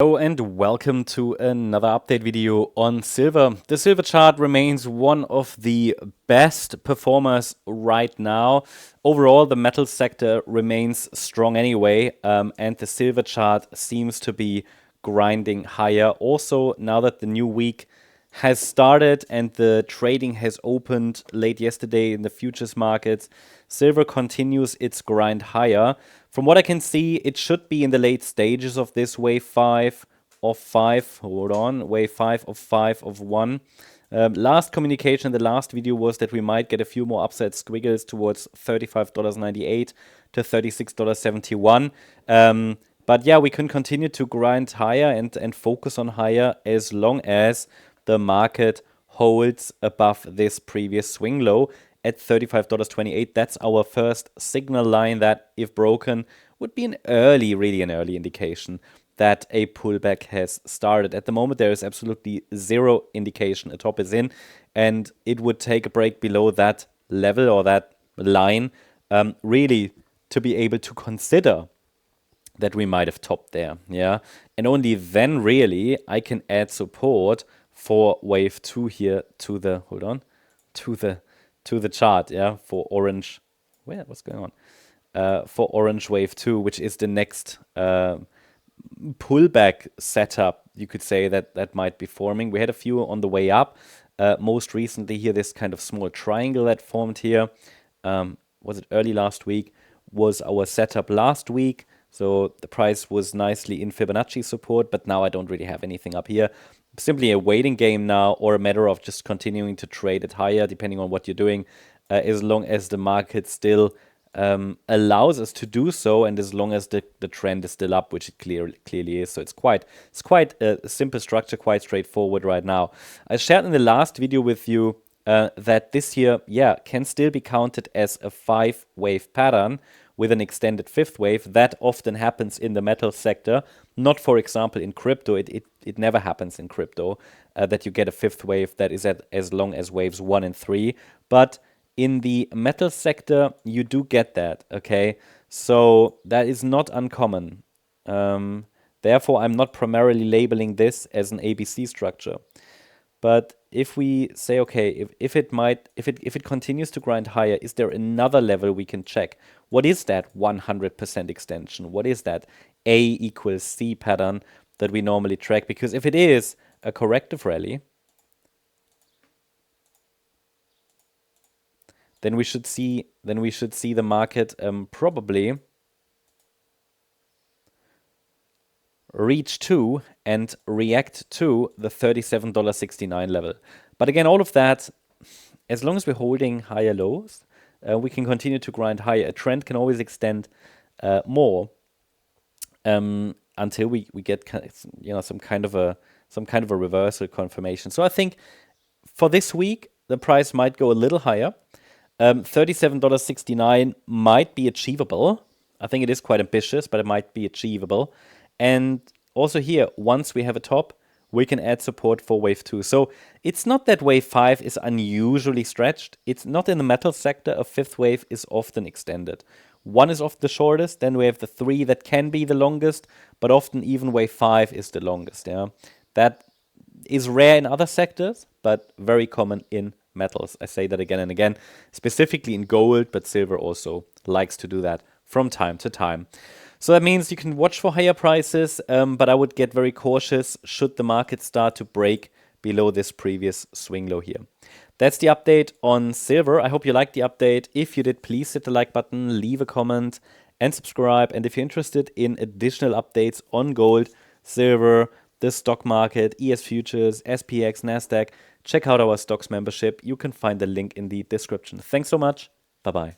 Hello and welcome to another update video on silver. The silver chart remains one of the best performers right now. Overall, the metal sector remains strong anyway, and the silver chart seems to be grinding higher. Also, now that the new week has started and the trading has opened late yesterday in the futures markets, silver continues its grind higher. From what I can see, it should be in the late stages of this wave 5 of 5. Hold on, wave 5 of 1. Last communication in the last video was that we might get a few more upside squiggles towards $35.98 to $36.71. But yeah, we can continue to grind higher and focus on higher as long as the market holds above this previous swing low at $35.28. That's our first signal line that, if broken, would be really an early indication that a pullback has started. At the moment, there is absolutely zero indication a top is in, and it would take a break below that level or that line really to be able to consider that we might have topped there, yeah? And only then, really, I can add support for wave 2 here to the, hold on, to the chart, yeah, for orange, what's going on? For orange wave 2, which is the next pullback setup, you could say, that might be forming. We had a few on the way up. Most recently here, this kind of small triangle that formed here, was it early last week, was our setup last week. So the price was nicely in Fibonacci support, but now I don't really have anything up here. Simply a waiting game now, or a matter of just continuing to trade it higher, depending on what you're doing, as long as the market still allows us to do so, and as long as the trend is still up, which it clearly is. So it's quite a simple structure, quite straightforward right now. I shared in the last video with you that this here, yeah, can still be counted as a 5-wave pattern with an extended 5th wave. That often happens in the metal sector, not, for example, in crypto. It never happens in crypto that you get a 5th wave that is at as long as waves 1 and 3. But in the metal sector, you do get that, okay? So that is not uncommon. Therefore, I'm not primarily labeling this as an ABC structure. But if we say, okay, if it continues to grind higher, is there another level we can check? What is that 100% extension? What is that A equals C pattern that we normally track? Because if it is a corrective rally, then we should see the market probably reach to and react to the $37.69 level. But again, all of that, as long as we're holding higher lows, we can continue to grind higher. A trend can always extend more until we get, you know, some kind of a reversal confirmation. So I think for this week, the price might go a little higher. $37.69 might be achievable. I think it is quite ambitious, but it might be achievable. And also here, once we have a top, we can add support for wave 2. So it's not that wave 5 is unusually stretched. It's not in the metal sector. A 5th wave is often extended. 1 is often the shortest. Then we have the 3 that can be the longest, but often even wave 5 is the longest. Yeah, that is rare in other sectors, but very common in metals. I say that again and again, specifically in gold, but silver also likes to do that from time to time. So that means you can watch for higher prices, but I would get very cautious should the market start to break below this previous swing low here. That's the update on silver. I hope you liked the update. If you did, please hit the like button, leave a comment, and subscribe. And if you're interested in additional updates on gold, silver, the stock market, ES Futures, SPX, NASDAQ, check out our stocks membership. You can find the link in the description. Thanks so much. Bye-bye.